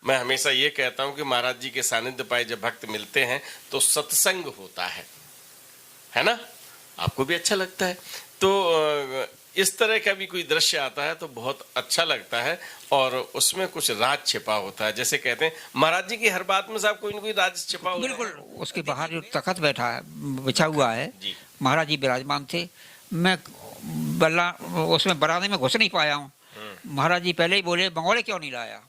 मैं हमेशा ये कहता हूँ कि महाराज जी के सानिध्य पाए जब भक्त मिलते हैं तो सत्संग होता है ना? आपको भी अच्छा लगता है। तो इस तरह का भी कोई दृश्य आता है तो बहुत अच्छा लगता है और उसमें कुछ राज छिपा होता है। जैसे कहते हैं महाराज जी की हर बात में साहब कोई ना कोई राज छिपा होता है। बिल्कुल। उसके बाहर जो तखत बैठा है, बिछा हुआ है, जी। महाराज जी विराजमान थे। मैं बल्ला उसमें बरामदे में घुस नहीं पाया हूँ। महाराज जी पहले ही बोले मंगोड़े क्यों नहीं लाया।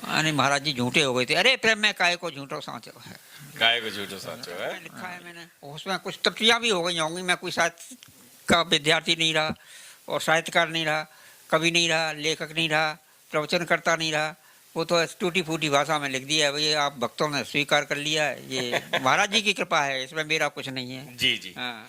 अरे महाराज जी झूठे हो गए थे। अरे प्रेम में काय को झूठो साँचो है, काय को झूठो साँचो है। लिखा है मैंने। उसमें कुछ त्रुटियां भी हो गई होंगी। मैं कोई साहित्य का विद्यार्थी नहीं रहा और साहित्यकार नहीं रहा, कवि नहीं रहा, लेखक नहीं रहा, प्रवचनकर्ता नहीं रहा। वो तो टूटी फूटी भाषा में लिख दिया है। भाई आप भक्तों ने स्वीकार कर लिया है, ये महाराज जी की कृपा है, इसमें मेरा कुछ नहीं है। जी जी। हाँ।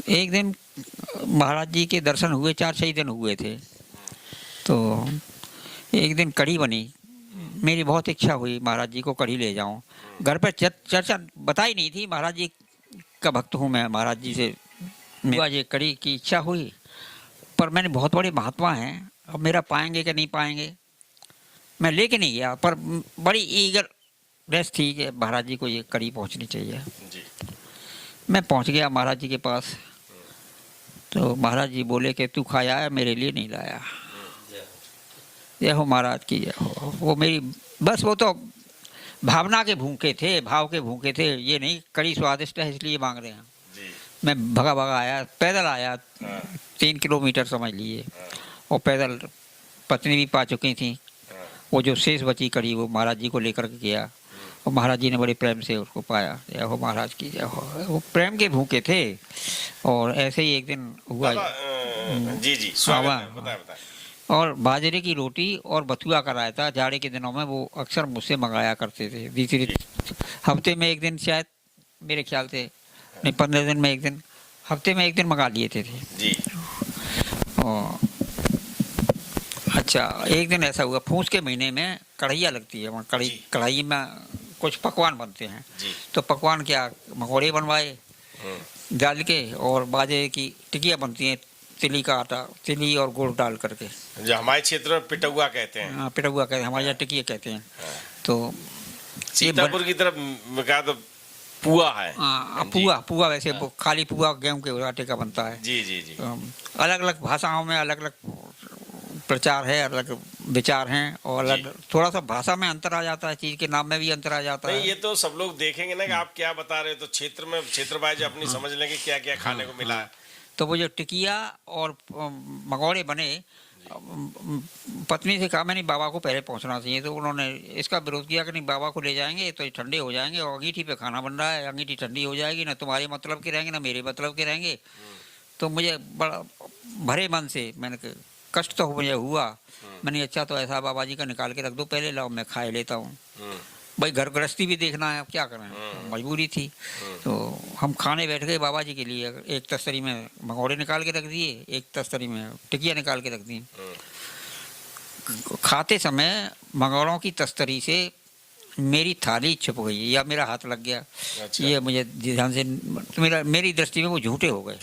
एक दिन महाराज जी के दर्शन हुए, 4-6 दिन हुए थे। तो एक दिन कढ़ी बनी। मेरी बहुत इच्छा हुई महाराज जी को कढ़ी ले जाऊं। घर पर चर्चा बताई नहीं थी, महाराज जी का भक्त हूँ मैं, महाराज जी से आज ये कढ़ी की इच्छा हुई। पर मैंने बहुत बड़े महात्मा हैं, अब मेरा पाएंगे कि नहीं पाएंगे, मैं लेके नहीं गया। पर बड़ी ईगर रेस थी कि महाराज जी को ये कढ़ी पहुँचनी चाहिए। जी। मैं मैं पहुँच गया महाराज जी के पास। तो महाराज जी बोले कि तू खाया है, मेरे लिए नहीं लाया। जय हो महाराज की जय हो। वो मेरी बस, वो तो भावना के भूखे थे, भाव के भूखे थे। ये नहीं कड़ी स्वादिष्ट है इसलिए मांग रहे हैं। जी। मैं भगा भगा आया, पैदल आया, 3 किलोमीटर समझ लिए। और पैदल पत्नी भी पा चुकी थी। वो जो शेष बची कड़ी वो महाराज जी को लेकर के गया और महाराज जी ने बड़े प्रेम से उसको पाया। जय हो महाराज की जय हो। वो प्रेम के भूखे थे। और ऐसे ही एक दिन हुआ। जी जी, स्वागत है, बताएं बताएं। और बाजरे की रोटी और बथुआ का रायता जाड़े के दिनों में वो अक्सर मुझसे मंगाया करते थे। दूसरे हफ्ते में एक दिन, शायद मेरे ख्याल से नहीं, 15 दिन में एक दिन, हफ्ते में एक दिन मंगा लिए थे जी। और अच्छा, एक दिन ऐसा हुआ, फूस के महीने में कढ़ैया लगती है वहाँ। कढ़ाई में कुछ पकवान बनते हैं। जी। तो पकवान क्या, मंगोड़े बनवाए डाल के, और बाजरे की टिकिया बनती हैं, तिली का आटा, तिली और गुड़ डाल करके, जो हमारे क्षेत्र में पिटौआ कहते हैं। हाँ, पिटौआ कहते हैं, हमारे यहाँ टिकिया कहते हैं। तो सीतापुर की तरफ कहा तो पुआ है। पुआ वैसे वो खाली पुआ गेहूं के आटे का बनता है। जी जी जी। अलग अलग भाषाओं में अलग अलग प्रचार है, अलग विचार हैं, और अलग थोड़ा सा भाषा में अंतर आ जाता है, चीज के नाम में भी अंतर आ जाता है। ये तो सब लोग देखेंगे ना कि आप क्या बता रहे हो, तो क्षेत्र में क्षेत्र वाइज अपनी समझ लेंगे क्या क्या खाने को मिला है। तो वो जो टिकिया और मंगोड़े बने, पत्नी से कहा मैंने बाबा को पहले पहुंचना चाहिए। तो उन्होंने इसका विरोध किया कि नहीं, बाबा को ले जाएंगे तो ये ठंडे हो जाएंगे, और अंगीठी पे खाना बन रहा है, अंगीठी ठंडी हो जाएगी, ना तुम्हारे मतलब के रहेंगे ना मेरे मतलब के रहेंगे। तो मुझे बड़ा भरे मन से मैंने कष्ट तो मुझे हुआ। मैंने अच्छा तो ऐसा बाबा जी का निकाल के रख दो पहले, लाओ मैं खा लेता हूँ। भाई घर गृहस्थी भी देखना है, अब क्या करें, मजबूरी थी। तो हम खाने बैठ गए बाबा जी के लिए। एक तस्तरी में मंगोड़े निकाल के रख दिए, एक तस्तरी में टिकिया निकाल के रख दी। खाते समय मंगोड़ों की तस्तरी से मेरी थाली छुप गई या मेरा हाथ लग गया। अच्छा। ये मुझे ध्यान से, मेरी दृष्टि में वो झूठे हो गए।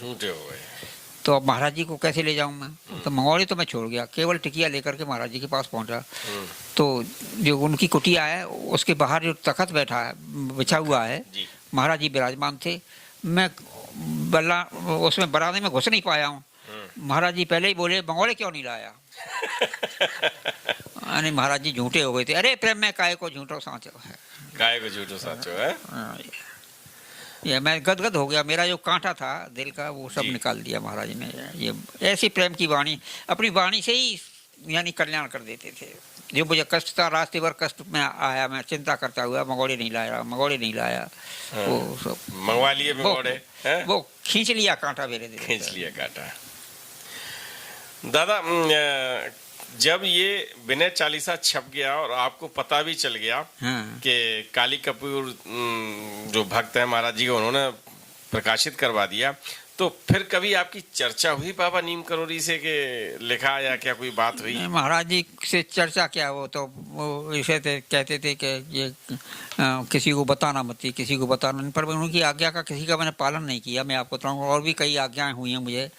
तो अब महाराज जी को कैसे ले जाऊं मैं। तो मंगोड़े तो मैं छोड़ गया, केवल टिकिया लेकर के महाराज जी के पास पहुंचा। तो जो उनकी कुटिया है उसके बाहर जो तखत बैठा है, बिछा हुआ है, महाराज जी विराजमान थे। मैं बल्ला उसमें बरामदे में घुस नहीं पाया हूँ। महाराज जी पहले ही बोले मंगोड़े क्यों नहीं लाया। अरे महाराज जी झूठे हो गए थे। अरे प्रेम में काय को झूठो साँचो है, काय को झूठो साँचो है। ये मैं गदगद हो गया, मेरा जो कांटा था दिल का वो सब निकाल दिया महाराज ने। ये ऐसी प्रेम की वाणी, अपनी वाणी से ही यानी कल्याण कर देते थे। जो मुझे कष्ट था, रास्ते भर कष्ट में आया, मैं चिंता करता हुआ मंगोड़े नहीं लाया, मंगोड़े नहीं लाया। वो सब मंगवा लिए मंगोड़े, वो खींच लिया कांटा मेरे दिल, खींच लिया कांटा। दादा जब ये विनय चालीसा छप गया और आपको पता भी चल गया कि काली कपूर जो भक्त है महाराज जी को उन्होंने प्रकाशित करवा दिया, तो फिर कभी आपकी चर्चा हुई बाबा नीम करोड़ी से कि लिखा या क्या कोई बात हुई? नहीं, महाराज जी से चर्चा क्या, वो तो वो ऐसे थे, कहते थे कि ये किसी को बताना मत, किसी को बताना नहीं, पर उनकी आज्ञा का किसी का मैंने पालन नहीं किया। मैं आपको बताऊँ, और भी कई आज्ञाएं हुई हैं मुझे,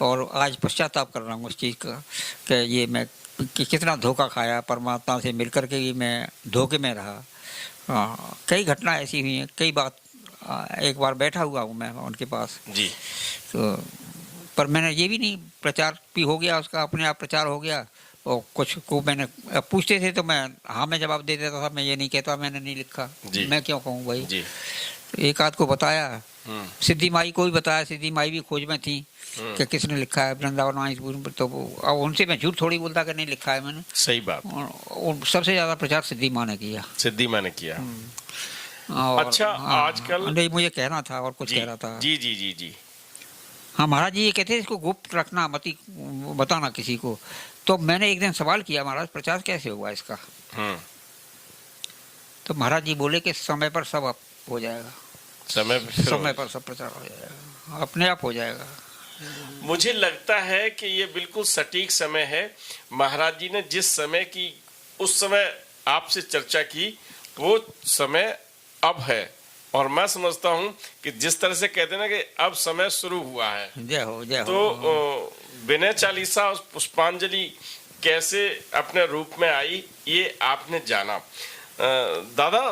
और आज पश्चाताप कर रहा हूँ उस चीज़ का कि ये मैं कि कितना धोखा खाया, परमात्मा से मिलकर के भी मैं धोखे में रहा। कई घटना ऐसी हुई हैं, कई बात। एक बार बैठा हुआ हूँ मैं उनके पास जी। तो, पर मैंने ये भी नहीं, प्रचार भी हो गया उसका, अपने आप प्रचार हो गया, और कुछ को मैंने पूछते थे तो मैं हाँ में जवाब दे देता था, मैं ये नहीं कहता मैंने नहीं लिखा, मैं क्यों कहूँ भाई जी। एक आध को बताया, सिद्धि माई को भी बताया, सिद्धि माई भी खोज में थी कि किसने लिखा है वृंदावन वाणी, तो अब उनसे मैं झूठ थोड़ी बोलता कि नहीं लिखा है मैंने। सही बात। और सबसे ज्यादा प्रचार सिद्धि माँ ने किया। सिद्धि माँ ने किया। और अच्छा, आजकल नहीं, मुझे कहना था और कुछ कह रहा था। जी जी जी जी। हाँ, महाराज जी ये कहते हैं इसको गुप्त रखना, मत बताना किसी को। तो मैंने एक दिन सवाल किया, महाराज प्रचार कैसे हुआ इसका? तो महाराज जी बोले कि समय पर सब हो जाएगा, समय पर सब प्रचार हो जाएगा, अपने आप हो जाएगा। मुझे लगता है कि ये बिल्कुल सटीक समय है। महाराज जी ने जिस समय की उस समय आपसे चर्चा की, वो समय अब है, और मैं समझता हूं कि जिस तरह से कहते हैं ना कि अब समय शुरू हुआ है, जय हो जय हो। तो विनय चालीसा और पुष्पांजलि कैसे अपने रूप में आई, ये आपने जाना। दादा,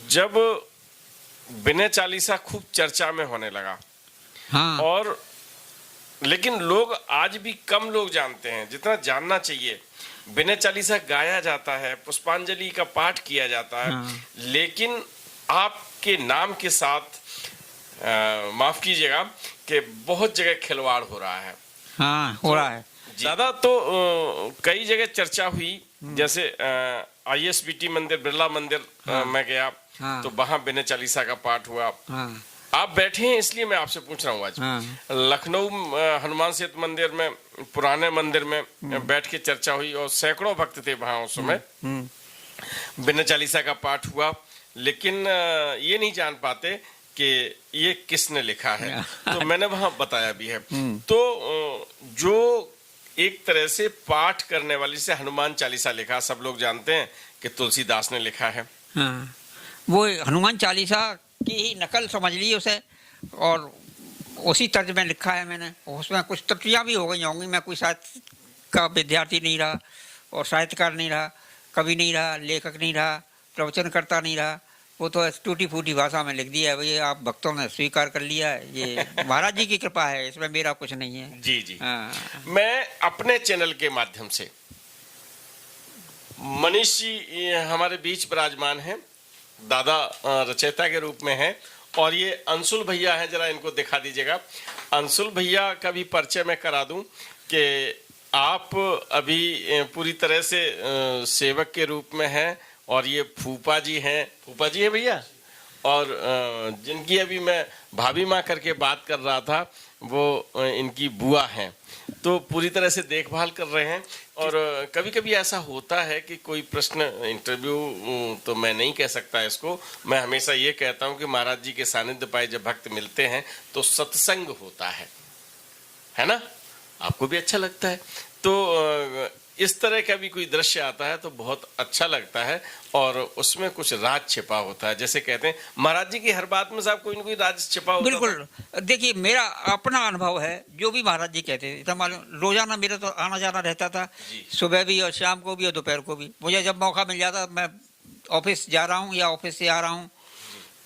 जब विनय चालीसा खूब चर्चा में होने लगा, हाँ, और लेकिन लोग आज भी कम लोग जानते हैं जितना जानना चाहिए। विनय चालीसा गाया जाता है, पुष्पांजलि का पाठ किया जाता है, हाँ। लेकिन आपके नाम के साथ माफ कीजिएगा कि बहुत जगह खिलवाड़ हो रहा है। हाँ, हो रहा है ज्यादा। तो कई जगह चर्चा हुई, जैसे ISBT मंदिर, बिरला मंदिर में गया, तो वहां विनय चालीसा का पाठ हुआ। आप बैठे हैं इसलिए मैं आपसे पूछ रहा हूँ आज। लखनऊ हनुमान सेतु मंदिर में, पुराने मंदिर में बैठ के चर्चा हुई, और सैकड़ों भक्त थे वहां उस समय। विनय चालीसा का पाठ हुआ, लेकिन ये नहीं जान पाते कि ये किसने लिखा है। तो मैंने वहां बताया भी है। तो जो एक तरह से पाठ करने वाली से हनुमान चालीसा लिखा, सब लोग जानते हैं कि तुलसीदास ने लिखा है। हाँ, वो हनुमान चालीसा की ही नकल समझ ली उसे, और उसी तर्ज में लिखा है मैंने। उसमें कुछ त्रुटियां भी हो गई होंगी, मैं कोई साहित्य का विद्यार्थी नहीं रहा, और साहित्यकार नहीं रहा, कवि नहीं रहा, लेखक नहीं रहा, प्रवचनकर्ता नहीं रहा। वो तो टूटी फूटी भाषा में लिख दिया है, ये आप भक्तों ने स्वीकार कर लिया है, ये महाराज जी की कृपा है, इसमें मेरा कुछ नहीं है। जी जी। हाँ। मैं अपने चैनल के माध्यम से, मनीष जी हमारे बीच विराजमान हैं, दादा रचयिता के रूप में हैं, और ये अंशुल भैया हैं, जरा इनको दिखा दीजिएगा। अंशुल भैया का भी परिचय मैं करा दूं कि आप अभी पूरी तरह से सेवक के रूप में हैं, और ये फूफा जी हैं, फूफा जी है भैया, और जिनकी अभी मैं भाभी माँ करके बात कर रहा था, वो इनकी बुआ हैं। तो पूरी तरह से देखभाल कर रहे हैं। और कभी कभी ऐसा होता है कि कोई प्रश्न, इंटरव्यू तो मैं नहीं कह सकता इसको, मैं हमेशा ये कहता हूँ कि महाराज जी के सानिध्य पाए जब भक्त मिलते हैं तो सत्संग होता है ना? आपको भी अच्छा लगता है। तो इस तरह का भी कोई दृश्य आता है तो बहुत अच्छा लगता है, और उसमें कुछ राज छिपा होता है। जैसे कहते हैं महाराज जी की हर बात में साहब कोई ना कोई राज छिपा होता है। बिल्कुल। देखिए, मेरा अपना अनुभव है, जो भी महाराज जी कहते थे, रोजाना मेरा तो आना जाना रहता था, सुबह भी और शाम को भी और दोपहर को भी। मुझे जब मौका मिल जाता, मैं ऑफिस जा रहा हूँ या ऑफिस से आ रहा हूँ,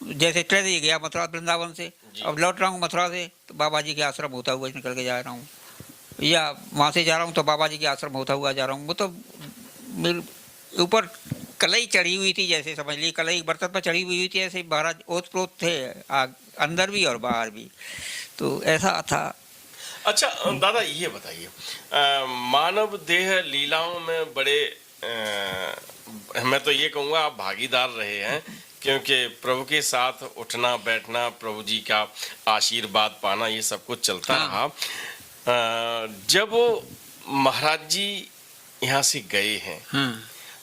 जैसे ट्रेन ही गया मथुरा वृंदावन से, अब लौट रहा हूँ मथुरा से, तो बाबा जी के आश्रम होता हुआ निकल के जा रहा हूँ, या वहाँ से जा रहा हूँ तो बाबा जी के आश्रम होता हुआ जा रहा हूँ। वो तो मेरे ऊपर कलई चढ़ी हुई थी, जैसे समझ ली कलई बर्तन पर चढ़ी हुई थी, ऐसे महाराज ओतप्रोत थे, अंदर भी और बाहर भी, तो ऐसा था। अच्छा दादा, ये बताइए, मानव देह लीलाओं में बड़े मैं तो ये कहूँगा आप भागीदार रहे हैं, क्योंकि प्रभु के साथ उठना बैठना, प्रभु जी का आशीर्वाद पाना, ये सब कुछ चलता रहा। जब महाराज जी यहाँ से गए हैं,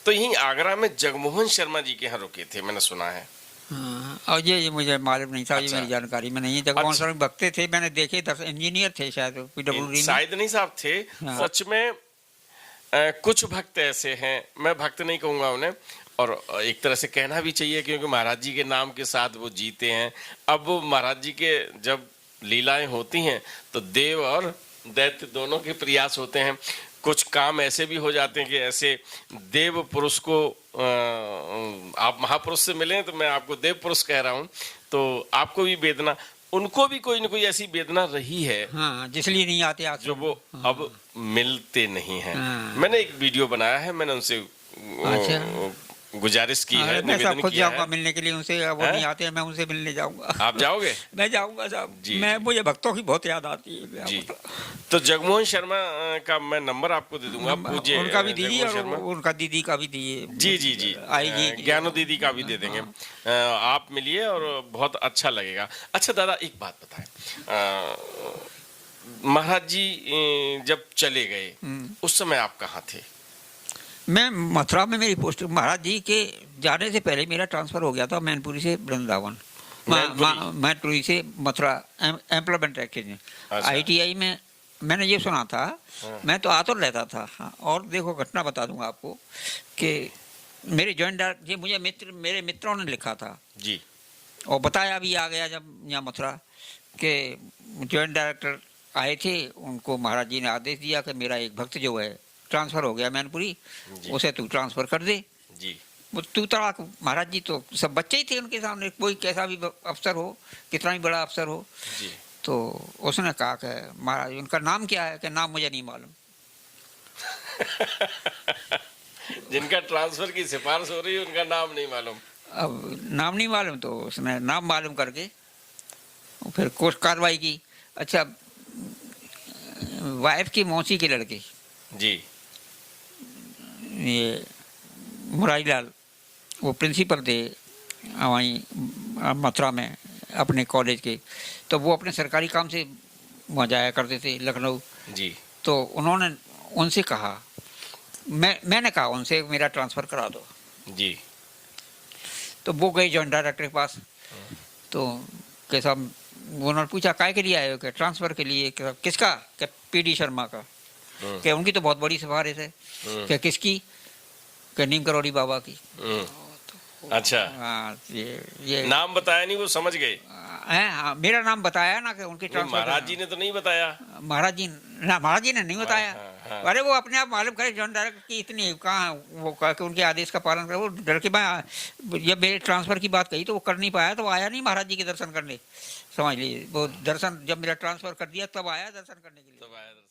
तो यहीं आगरा में जगमोहन शर्मा जी के यहाँ रुके थे, मैंने सुना है। हाँ, और ये मुझे मालूम नहीं था, ये अच्छा। मेरी जानकारी में नहीं है। जगमोहन अच्छा। शर्मा भक्त थे, मैंने देखे, इंजीनियर थे शायद PWD में। शायद नहीं साहब थे। हाँ। सच में कुछ भक्त ऐसे हैं, मैं भक्त नहीं कहूंगा उन्हें, और एक तरह से कहना भी चाहिए क्योंकि महाराज जी के नाम के साथ वो जीते हैं। अब वो महाराज जी के जब लीलाएं होती हैं तो देव और दैत्य दोनों के प्रयास होते हैं। कुछ काम ऐसे भी हो जाते हैं कि ऐसे देव पुरुष को आप महापुरुष से मिले तो मैं आपको देव पुरुष कह रहा हूं, तो आपको भी वेदना, उनको भी कोई ना कोई ऐसी वेदना रही है हाँ, जिसलिए नहीं आते आश्रम। जो वो अब मिलते नहीं हैं। हाँ। मैंने एक वीडियो बनाया है, मैंने उनसे अच्छा। गुजारिश की है, अरे मैं निवेदन साहब खुद किया जाऊंगा है। मिलने के लिए उनसे, अब वो हैं? नहीं आते हैं, मैं उनसे मिलने जाऊंगा। आप जाओगे? मैं जाऊंगा साहब, जी, मैं जी। मुझे भक्तों की बहुत याद आती है। जी, तो जगमोहन शर्मा का मैं नंबर आपको दे दूंगा, पूज्य उनका भी दीदी जगमोहन और शर्मा। उनका दीदी का भी दिए। जी जी जी, आएगी ज्ञानो दीदी का भी दे देंगे। आप मिलिए और बहुत अच्छा लगेगा। अच्छा दादा, एक बात बताएं, महाराज जी जब चले गए उस समय आप कहाँ थे? मैं मथुरा में, मेरी पोस्ट, महाराज जी के जाने से पहले मेरा ट्रांसफर हो गया था मैनपुरी से वृंदावन, मैनपुरी से मथुरा, एम्प्लॉयमेंट एक्सचेंज में। अच्छा। ITI में मैंने ये सुना था। हाँ। मैं तो आतुर रहता था। हाँ, और देखो घटना बता दूंगा आपको कि मेरे जॉइंट डायरेक्टर, ये मुझे मेरे मित्रों ने लिखा था जी, और बताया भी आ गया जब यहाँ मथुरा के जॉइंट डायरेक्टर आए थे, उनको महाराज जी ने आदेश दिया कि मेरा एक भक्त जो है ट्रांसफर हो गया मैनपुरी, जी। उसे तू ट्रांसफर कर दे। जी, वो तू तड़ाक, महाराज जी तो सब बच्चे ही थे उनके सामने, कोई कैसा भी अफसर हो, कितना भी बड़ा अफसर हो। जी। तो उसने कहा कि महाराज, उनका नाम क्या है? कि नाम मुझे नहीं मालूम। जिनका ट्रांसफर की सिफारिश हो रही है उनका नाम नहीं मालूम। अब नाम नहीं मालूम तो उसने नाम मालूम करके फिर कोर्ट कार्रवाई की। अच्छा, वाइफ की मौसी के लड़के, जी, ये मुरारीलाल, वो प्रिंसिपल थे वहीं मथुरा में अपने कॉलेज के, तो वो अपने सरकारी काम से वहाँ जाया करते थे लखनऊ। जी, तो उन्होंने उनसे कहा, मैंने कहा उनसे मेरा ट्रांसफ़र करा दो। जी। तो वो गए जॉइंट डायरेक्टर के पास, तो कैसा, उन्होंने पूछा काय के लिए आए हो? क्या ट्रांसफ़र के लिए? किसका? क्या PD शर्मा का? क्या उनकी तो बहुत बड़ी सिफारिश है। क्या किसकी? क्या नीम करोड़ी बाबा की। अच्छा, हाँ, ये नाम बताया नहीं, वो समझ गए। हाँ, मेरा नाम बताया ना कि उनकी ट्रांसफर। महाराज जी ने तो नहीं बताया। महाराज जी ने नहीं बताया। हाँ। अरे वो अपने आप मालूम करे, जॉइंट डायरेक्टर की इतनी कहाँ वो कहा कि उनके आदेश का पालन करे, वो डर के मैं जब मेरे ट्रांसफर की बात कही तो वो कर नहीं पाया, तो वो आया नहीं महाराज जी के दर्शन करने, समझ लीजिए। वो दर्शन जब मेरा ट्रांसफर कर दिया तब आया दर्शन करने के लिए।